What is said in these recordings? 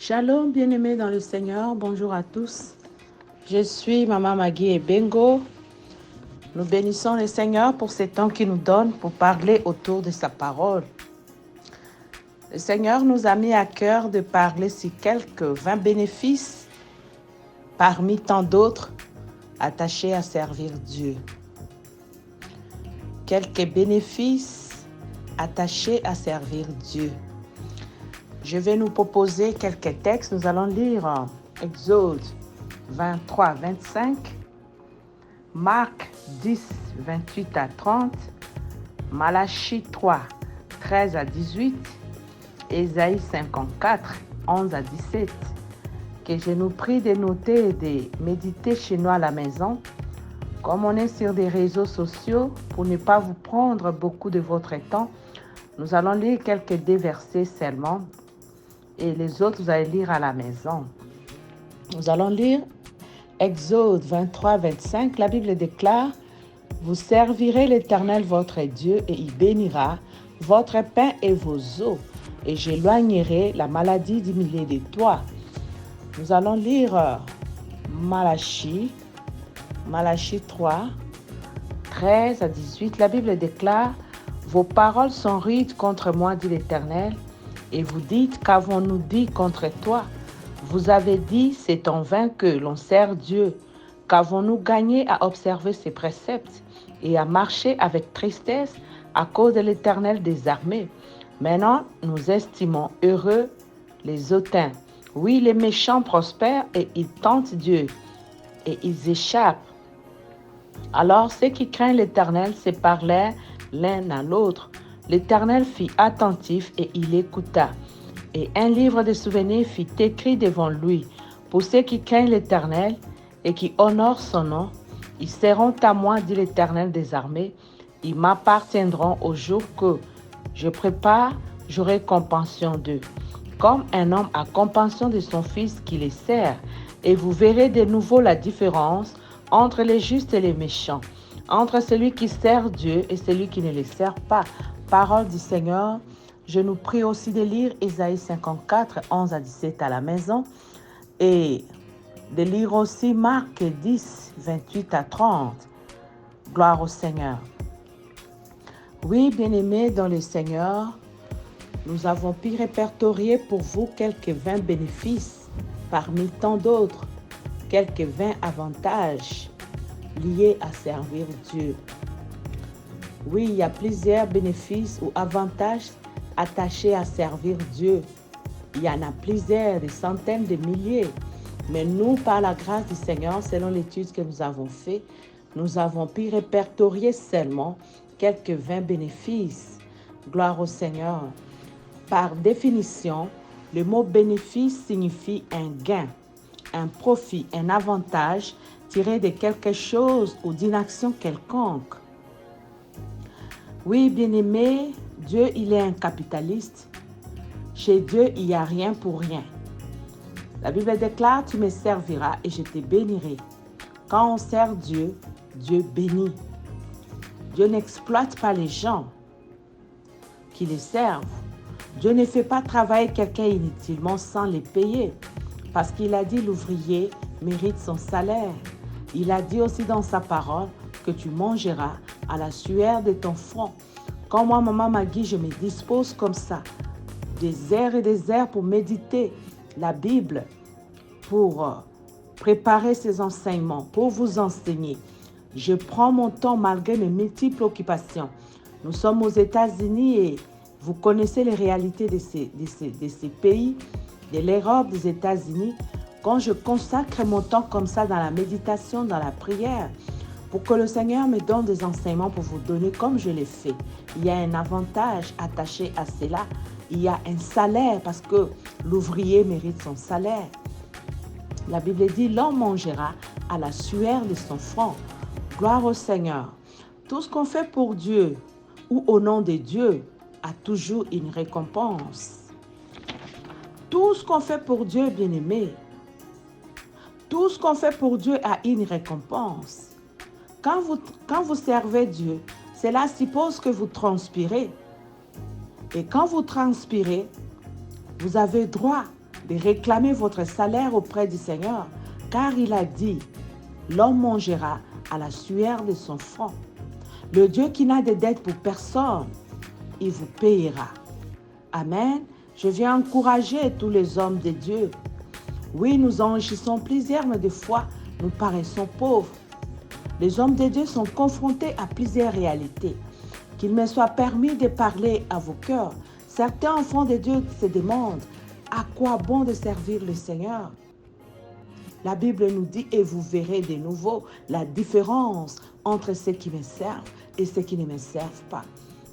Shalom, bien-aimés dans le Seigneur, bonjour à tous. Je suis Maman Maggie et Bengo. Nous bénissons le Seigneur pour ce temps qu'il nous donne pour parler autour de sa parole. Le Seigneur nous a mis à cœur de parler sur quelques 20 bénéfices parmi tant d'autres attachés à servir Dieu. Quelques bénéfices attachés à servir Dieu. Je vais nous proposer quelques textes. Nous allons lire Exode 23, 25, Marc 10, 28 à 30, Malachie 3, 13 à 18, Ésaïe 54, 11 à 17, que je nous prie de noter et de méditer chez nous à la maison. Comme on est sur des réseaux sociaux, pour ne pas vous prendre beaucoup de votre temps, nous allons lire quelques versets seulement et les autres, vous allez lire à la maison. Nous allons lire Exode 23, 25. La Bible déclare « Vous servirez l'Éternel votre Dieu et il bénira votre pain et vos eaux, et j'éloignerai la maladie du milieu de toi. » Nous allons lire Malachie 3, 13 à 18. La Bible déclare « Vos paroles sont rudes contre moi, dit l'Éternel, et vous dites, qu'avons-nous dit contre toi? Vous avez dit, c'est en vain que l'on sert Dieu. Qu'avons-nous gagné à observer ses préceptes et à marcher avec tristesse à cause de l'Éternel des armées? Maintenant, nous estimons heureux les hautains. Oui, les méchants prospèrent et ils tentent Dieu et ils échappent. Alors ceux qui craignent l'Éternel se parlèrent l'un à l'autre. L'Éternel fit attentif et il écouta. Et un livre de souvenirs fut écrit devant lui. Pour ceux qui craignent l'Éternel et qui honorent son nom, ils seront à moi, dit l'Éternel des armées. Ils m'appartiendront au jour que je prépare, j'aurai compassion d'eux. Comme un homme a compassion de son fils qui les sert. Et vous verrez de nouveau la différence entre les justes et les méchants, entre celui qui sert Dieu et celui qui ne le sert pas. Parole du Seigneur. Je nous prie aussi de lire Ésaïe 54, 11 à 17 à la maison et de lire aussi Marc 10, 28 à 30. Gloire au Seigneur. Oui, bien-aimés dans le Seigneur, nous avons pu répertorier pour vous quelques 20 bénéfices parmi tant d'autres, quelques 20 avantages liés à servir Dieu. Oui, il y a plusieurs bénéfices ou avantages attachés à servir Dieu. Il y en a plusieurs, des centaines de milliers. Mais nous, par la grâce du Seigneur, selon l'étude que nous avons faite, nous avons pu répertorier seulement quelques 20 bénéfices. Gloire au Seigneur. Par définition, le mot bénéfice signifie un gain, un profit, un avantage tiré de quelque chose ou d'une action quelconque. Oui, bien-aimé, Dieu, il est un capitaliste. Chez Dieu, il n'y a rien pour rien. La Bible déclare, tu me serviras et je te bénirai. Quand on sert Dieu, Dieu bénit. Dieu n'exploite pas les gens qui les servent. Dieu ne fait pas travailler quelqu'un inutilement sans les payer. Parce qu'il a dit, l'ouvrier mérite son salaire. Il a dit aussi dans sa parole que tu mangeras à la sueur de ton front. Quand moi, Maman Maggie, je me dispose comme ça, des heures et des heures pour méditer la Bible, pour préparer ces enseignements, pour vous enseigner. Je prends mon temps malgré mes multiples occupations. Nous sommes aux États-Unis et vous connaissez les réalités de ces pays, de l'Europe, des États-Unis. Quand je consacre mon temps comme ça dans la méditation, dans la prière, pour que le Seigneur me donne des enseignements pour vous donner comme je l'ai fait. Il y a un avantage attaché à cela. Il y a un salaire parce que l'ouvrier mérite son salaire. La Bible dit, l'homme mangera à la sueur de son front. Gloire au Seigneur. Tout ce qu'on fait pour Dieu ou au nom de Dieu a toujours une récompense. Tout ce qu'on fait pour Dieu, bien-aimé, tout ce qu'on fait pour Dieu a une récompense. Quand vous servez Dieu, cela suppose que vous transpirez. Et quand vous transpirez, vous avez droit de réclamer votre salaire auprès du Seigneur, car il a dit, l'homme mangera à la sueur de son front. Le Dieu qui n'a de dette pour personne, il vous payera. Amen. Je viens encourager tous les hommes de Dieu. Oui, nous enrichissons plusieurs, mais des fois, nous paraissons pauvres. Les hommes de Dieu sont confrontés à plusieurs réalités. Qu'il me soit permis de parler à vos cœurs. Certains enfants de Dieu se demandent à quoi bon de servir le Seigneur. La Bible nous dit, et vous verrez de nouveau la différence entre ceux qui me servent et ceux qui ne me servent pas.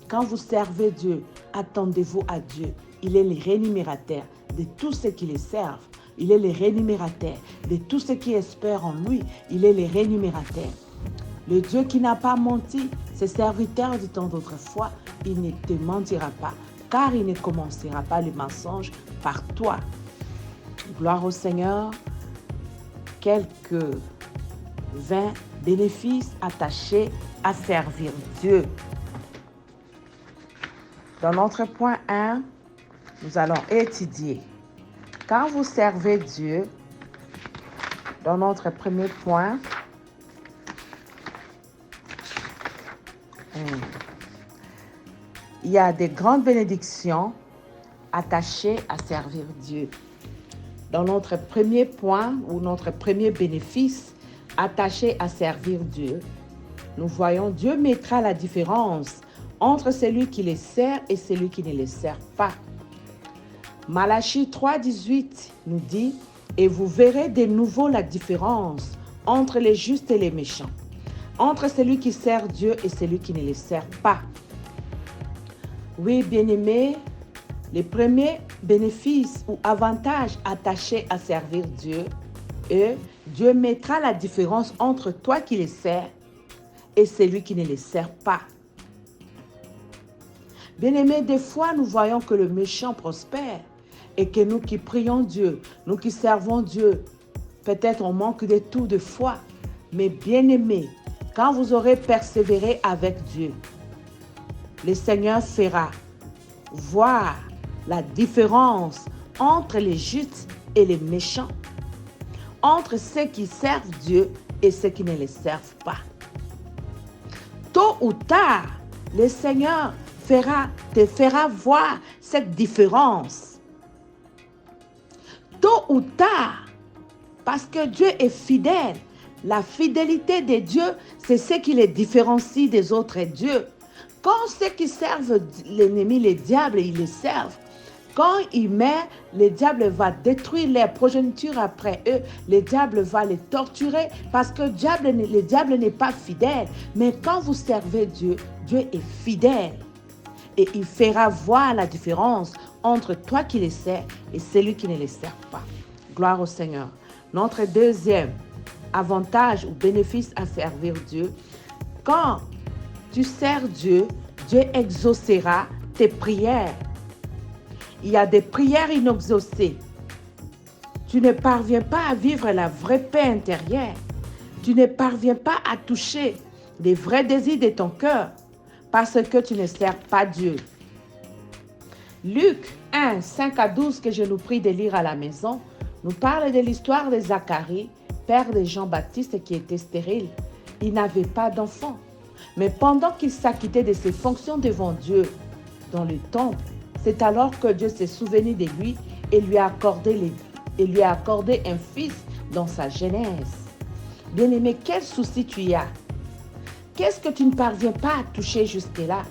Quand vous servez Dieu, attendez-vous à Dieu. Il est le rémunérateur de tous ceux qui le servent. Il est le rémunérateur de tous ceux qui espèrent en lui. Il est le rémunérateur. Le Dieu qui n'a pas menti, ses serviteurs du temps d'autrefois, il ne te mentira pas, car il ne commencera pas le mensonge par toi. Gloire au Seigneur. Quelques 20 bénéfices attachés à servir Dieu. Dans notre point 1, nous allons étudier. Quand vous servez Dieu, dans notre premier point, il y a des grandes bénédictions attachées à servir Dieu. Dans notre premier point ou notre premier bénéfice attaché à servir Dieu, nous voyons Dieu mettra la différence entre celui qui les sert et celui qui ne les sert pas. Malachie 3,18 nous dit « Et vous verrez de nouveau la différence entre les justes et les méchants, entre celui qui sert Dieu et celui qui ne le sert pas. » Oui, bien-aimés, les premiers bénéfices ou avantages attachés à servir Dieu, Dieu mettra la différence entre toi qui le sers et celui qui ne le sert pas. Bien-aimés, des fois, nous voyons que le méchant prospère et que nous qui prions Dieu, nous qui servons Dieu, peut-être on manque de tout de foi. Mais bien-aimés, quand vous aurez persévéré avec Dieu, le Seigneur fera voir la différence entre les justes et les méchants, entre ceux qui servent Dieu et ceux qui ne le servent pas. Tôt ou tard, le Seigneur te fera voir cette différence. Tôt ou tard, parce que Dieu est fidèle. La fidélité de Dieu, c'est ce qui les différencie des autres dieux. Quand ceux qui servent l'ennemi, les diables, ils les servent. Quand ils meurent, le diable va détruire leur progéniture après eux. Le diable va les torturer parce que le diable n'est pas fidèle. Mais quand vous servez Dieu, Dieu est fidèle. Et il fera voir la différence entre toi qui le sers et celui qui ne le sert pas. Gloire au Seigneur. Notre deuxième avantage ou bénéfice à servir Dieu, quand tu sers Dieu, Dieu exaucera tes prières. Il y a des prières inexaucées. Tu ne parviens pas à vivre la vraie paix intérieure. Tu ne parviens pas à toucher les vrais désirs de ton cœur parce que tu ne sers pas Dieu. Luc 1, 5 à 12, que je nous prie de lire à la maison, nous parle de l'histoire de Zacharie, père de Jean-Baptiste qui était stérile. Il n'avait pas d'enfant. Mais pendant qu'il s'acquittait de ses fonctions devant Dieu dans le temple, c'est alors que Dieu s'est souvenu de lui et lui a accordé un fils dans sa jeunesse. Bien-aimé, quel souci tu as? Qu'est-ce que tu ne parviens pas à toucher jusque-là?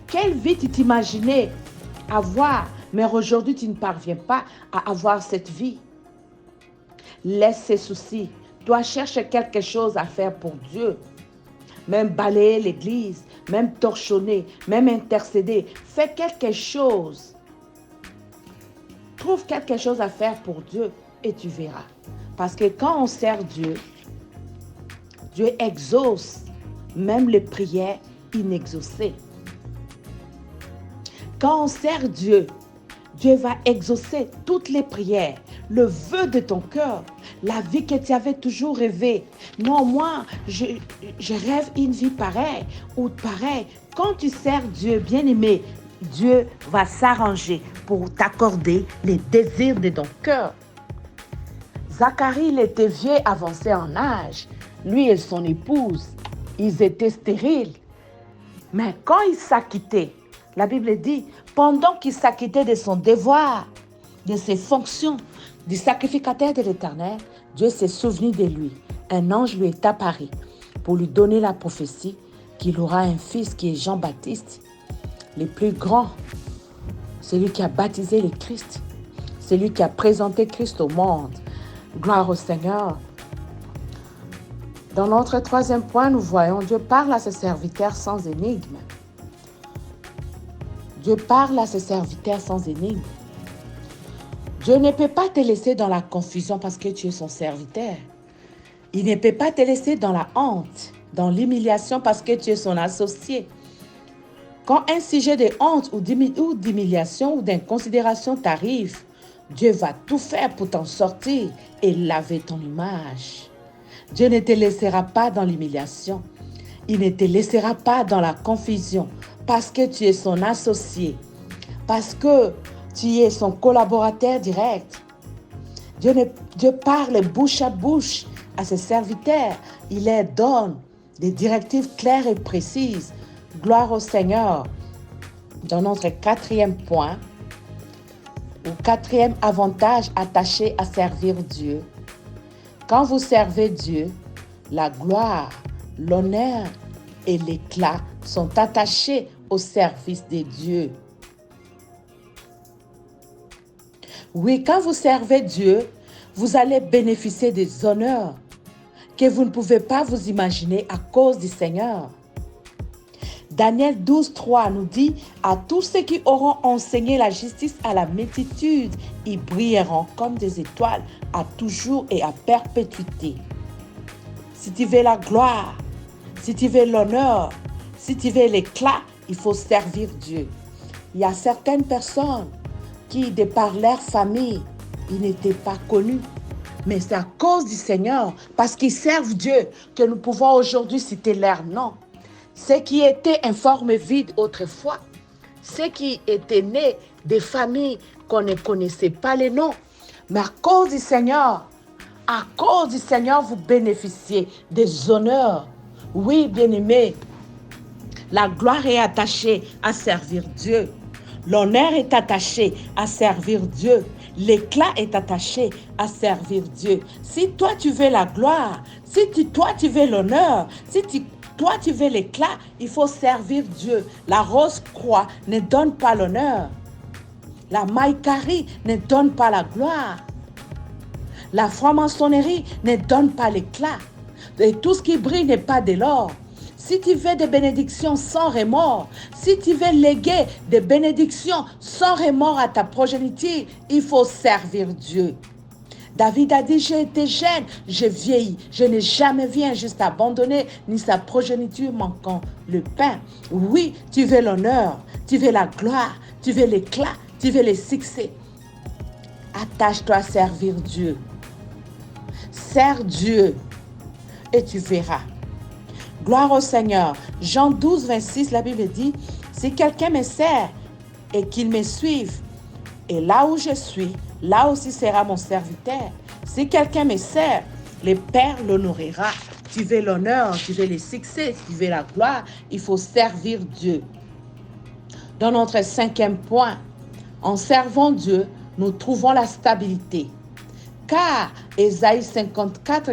Quelle vie tu t'imaginais avoir, mais aujourd'hui tu ne parviens pas à avoir cette vie? Laisse ces soucis. Toi, cherche quelque chose à faire pour Dieu. Même balayer l'église, même torchonner, même intercéder. Fais quelque chose. Trouve quelque chose à faire pour Dieu et tu verras. Parce que quand on sert Dieu, Dieu exauce même les prières inexaucées. Quand on sert Dieu, Dieu va exaucer toutes les prières, le vœu de ton cœur, la vie que tu avais toujours rêvé. Non, moi, je rêve une vie pareille ou pareille. Quand tu sers Dieu, bien-aimé, Dieu va s'arranger pour t'accorder les désirs de ton cœur. Zacharie, il était vieux, avancé en âge. Lui et son épouse, ils étaient stériles. Mais quand il s'acquittait, la Bible dit, pendant qu'il s'acquittait de son devoir, de ses fonctions, du sacrificateur de l'Éternel, Dieu s'est souvenu de lui. Un ange lui est apparu pour lui donner la prophétie qu'il aura un fils qui est Jean-Baptiste, le plus grand, celui qui a baptisé le Christ, celui qui a présenté Christ au monde. Gloire au Seigneur. Dans notre troisième point, nous voyons Dieu parle à ses serviteurs sans énigme. Dieu parle à ses serviteurs sans énigme. Dieu ne peut pas te laisser dans la confusion parce que tu es son serviteur. Il ne peut pas te laisser dans la honte, dans l'humiliation parce que tu es son associé. Quand un sujet de honte ou d'humiliation ou d'inconsidération t'arrive, Dieu va tout faire pour t'en sortir et laver ton image. Dieu ne te laissera pas dans l'humiliation. Il ne te laissera pas dans la confusion parce que tu es son associé, parce que tu es son collaborateur direct. Dieu parle bouche à bouche à ses serviteurs. Il leur donne des directives claires et précises. Gloire au Seigneur. Dans notre quatrième point, ou quatrième avantage attaché à servir Dieu. Quand vous servez Dieu, la gloire, l'honneur et l'éclat sont attachés au service de Dieu. Oui, quand vous servez Dieu, vous allez bénéficier des honneurs que vous ne pouvez pas vous imaginer à cause du Seigneur. Daniel 12, 3 nous dit « À tous ceux qui auront enseigné la justice à la multitude, ils brilleront comme des étoiles à toujours et à perpétuité. » Si tu veux la gloire, si tu veux l'honneur, si tu veux l'éclat, il faut servir Dieu. Il y a certaines personnes qui, de par leur famille, ils n'étaient pas connus. Mais c'est à cause du Seigneur, parce qu'ils servent Dieu, que nous pouvons aujourd'hui citer leur nom. Ceux qui étaient informés vides autrefois, ceux qui étaient nés des familles qu'on ne connaissait pas les noms. Mais à cause du Seigneur, vous bénéficiez des honneurs. Oui, bien-aimés, la gloire est attachée à servir Dieu. L'honneur est attaché à servir Dieu. L'éclat est attaché à servir Dieu. Si toi tu veux la gloire, si toi tu veux l'honneur, toi tu veux l'éclat, il faut servir Dieu. La rose-croix ne donne pas l'honneur. La maïkarie ne donne pas la gloire. La franc-maçonnerie ne donne pas l'éclat. Et tout ce qui brille n'est pas de l'or. Si tu veux des bénédictions sans remords, si tu veux léguer des bénédictions sans remords à ta progéniture, il faut servir Dieu. David a dit, j'ai été jeune, j'ai vieilli, je n'ai jamais vu un juste abandonné, ni sa progéniture manquant le pain. Oui, tu veux l'honneur, tu veux la gloire, tu veux l'éclat, tu veux le succès. Attache-toi à servir Dieu. Sers Dieu et tu verras. Gloire au Seigneur. Jean 12, 26, la Bible dit, si quelqu'un me sert et qu'il me suive, et là où je suis, là aussi sera mon serviteur. Si quelqu'un me sert, le Père l'honorera. Tu veux l'honneur, tu veux le succès, tu veux la gloire, il faut servir Dieu. Dans notre cinquième point, en servant Dieu, nous trouvons la stabilité. Car Ésaïe 54,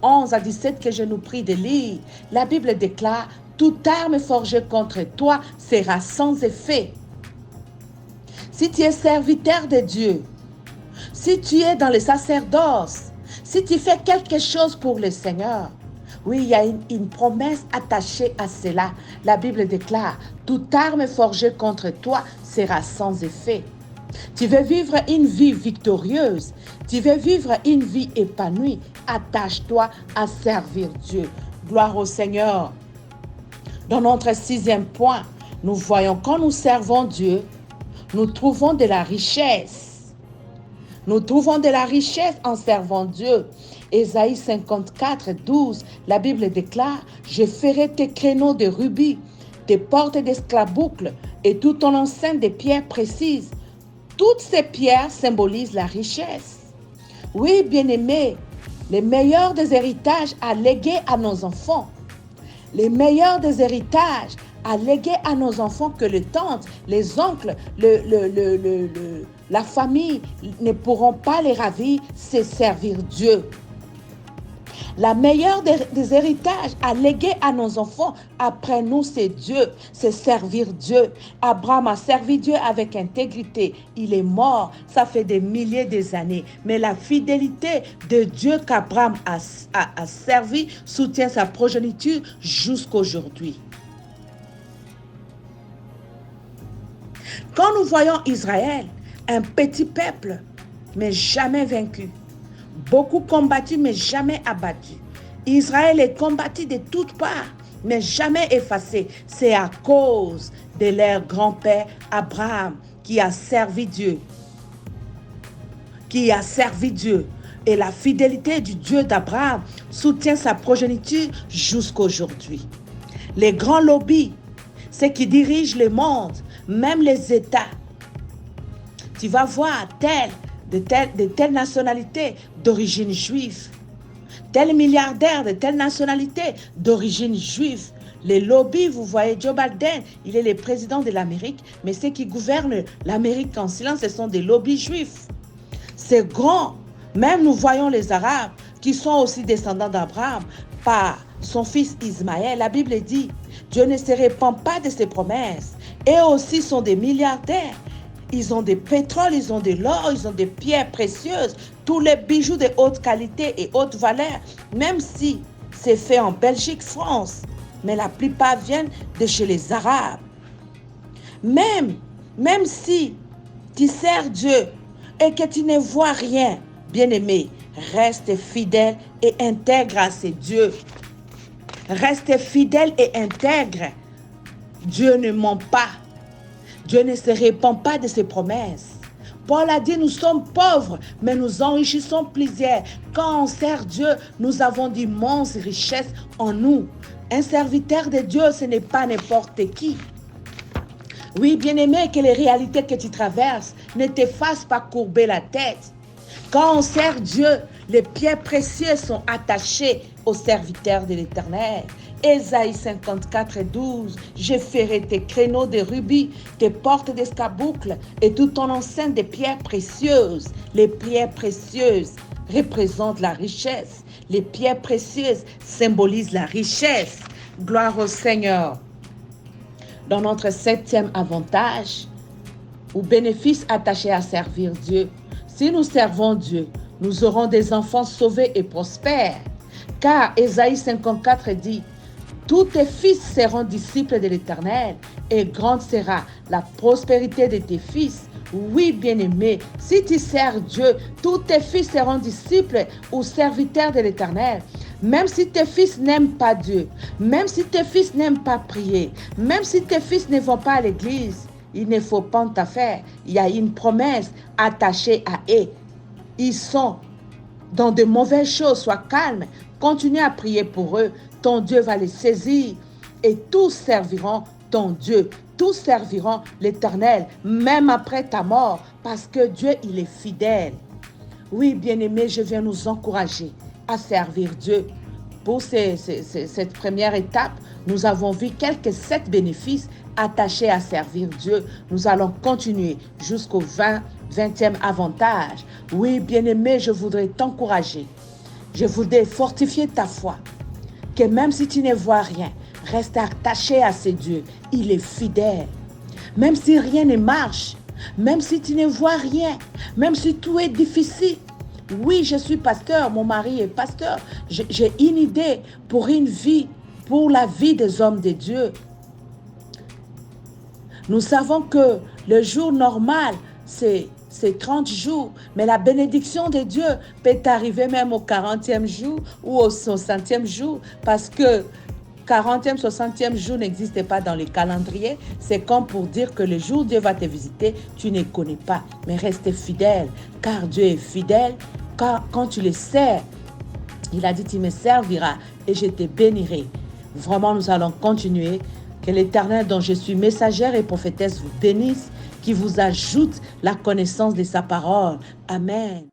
11 à 17 que je nous prie de lire, la Bible déclare, toute arme forgée contre toi sera sans effet. Si tu es serviteur de Dieu, si tu es dans le sacerdoce, si tu fais quelque chose pour le Seigneur, oui, il y a une promesse attachée à cela. La Bible déclare, toute arme forgée contre toi sera sans effet. Tu veux vivre une vie victorieuse, tu veux vivre une vie épanouie, attache-toi à servir Dieu. Gloire au Seigneur. Dans notre sixième point, nous voyons quand nous servons Dieu, nous trouvons de la richesse. Nous trouvons de la richesse en servant Dieu. Ésaïe 54, 12, la Bible déclare, « Je ferai tes créneaux de rubis, tes portes d'esclaboucles et tout en enceinte des pierres précises. Toutes ces pierres symbolisent la richesse. Oui, bien-aimés, les meilleurs des héritages à léguer à nos enfants. Les meilleurs des héritages à léguer à nos enfants que les tantes, les oncles, la famille ne pourront pas les ravir, c'est servir Dieu. La meilleure des héritages à léguer à nos enfants après nous, c'est Dieu, c'est servir Dieu. Abraham a servi Dieu avec intégrité. Il est mort, ça fait des milliers d'années. Mais la fidélité de Dieu qu'Abraham a servi soutient sa progéniture jusqu'aujourd'hui. Quand nous voyons Israël, un petit peuple, mais jamais vaincu, beaucoup combattu, mais jamais abattu. Israël est combattu de toutes parts, mais jamais effacé. C'est à cause de leur grand-père Abraham qui a servi Dieu. Qui a servi Dieu. Et la fidélité du Dieu d'Abraham soutient sa progéniture jusqu'aujourd'hui. Les grands lobbies, ceux qui dirigent le monde, même les États. Tu vas voir de telle nationalité d'origine juive, tel milliardaire de telle nationalité d'origine juive. Les lobbies, vous voyez, Joe Biden, il est le président de l'Amérique, mais ceux qui gouvernent l'Amérique en silence, ce sont des lobbies juifs. C'est grand. Même nous voyons les Arabes, qui sont aussi descendants d'Abraham, par son fils Ismaël. La Bible dit, Dieu ne se répand pas de ses promesses. Eux aussi sont des milliardaires. Ils ont des pétroles, ils ont de l'or, ils ont des pierres précieuses, tous les bijoux de haute qualité et haute valeur, même si c'est fait en Belgique, France. Mais la plupart viennent de chez les Arabes. Même si tu sers Dieu et que tu ne vois rien, bien-aimé, reste fidèle et intègre à ces dieux. Reste fidèle et intègre. Dieu ne ment pas. Dieu ne se répand pas de ses promesses. Paul a dit, nous sommes pauvres, mais nous enrichissons plusieurs. Quand on sert Dieu, nous avons d'immenses richesses en nous. Un serviteur de Dieu, ce n'est pas n'importe qui. Oui, bien-aimé, que les réalités que tu traverses ne te fassent pas courber la tête. Quand on sert Dieu, les pierres précieuses sont attachées aux serviteurs de l'Éternel. Ésaïe 54, 12, je ferai tes créneaux de rubis, tes portes d'escarboucles et tout ton enceinte de pierres précieuses. Les pierres précieuses représentent la richesse. Les pierres précieuses symbolisent la richesse. Gloire au Seigneur. Dans notre 7e avantage, ou bénéfice attaché à servir Dieu, si nous servons Dieu, nous aurons des enfants sauvés et prospères. Car Ésaïe 54 dit, tous tes fils seront disciples de l'Éternel et grande sera la prospérité de tes fils. Oui, bien-aimé, si tu sers Dieu, tous tes fils seront disciples ou serviteurs de l'Éternel. Même si tes fils n'aiment pas Dieu, même si tes fils n'aiment pas prier, même si tes fils ne vont pas à l'église, il ne faut pas t'en faire. Il y a une promesse attachée à eux. Ils sont dans de mauvaises choses. Sois calme. Continue à prier pour eux. Ton Dieu va les saisir. Et tous serviront ton Dieu. Tous serviront l'Éternel, même après ta mort. Parce que Dieu, il est fidèle. Oui, bien-aimés, je viens nous encourager à servir Dieu. Pour cette première étape, nous avons vu quelques 7 bénéfices attachés à servir Dieu. Nous allons continuer jusqu'au 20e avantage. Oui, bien-aimé, je voudrais t'encourager. Je voudrais fortifier ta foi. Que même si tu ne vois rien, reste attaché à ce Dieu. Il est fidèle. Même si rien ne marche, même si tu ne vois rien, même si tout est difficile. Oui, je suis pasteur, mon mari est pasteur. J'ai une idée pour une vie, pour la vie des hommes de Dieu. Nous savons que le jour normal, c'est 30 jours. Mais la bénédiction de Dieu peut arriver même au 40e jour ou au 60e jour. Parce que 40e, 60e jour n'existe pas dans les calendriers. C'est comme pour dire que le jour où Dieu va te visiter, tu ne connais pas. Mais reste fidèle, car Dieu est fidèle. Quand tu le sers, il a dit, tu me serviras et je te bénirai. Vraiment, nous allons continuer Que l'Éternel, dont je suis messagère et prophétesse, vous bénisse, qui vous ajoute la connaissance de sa parole. Amen.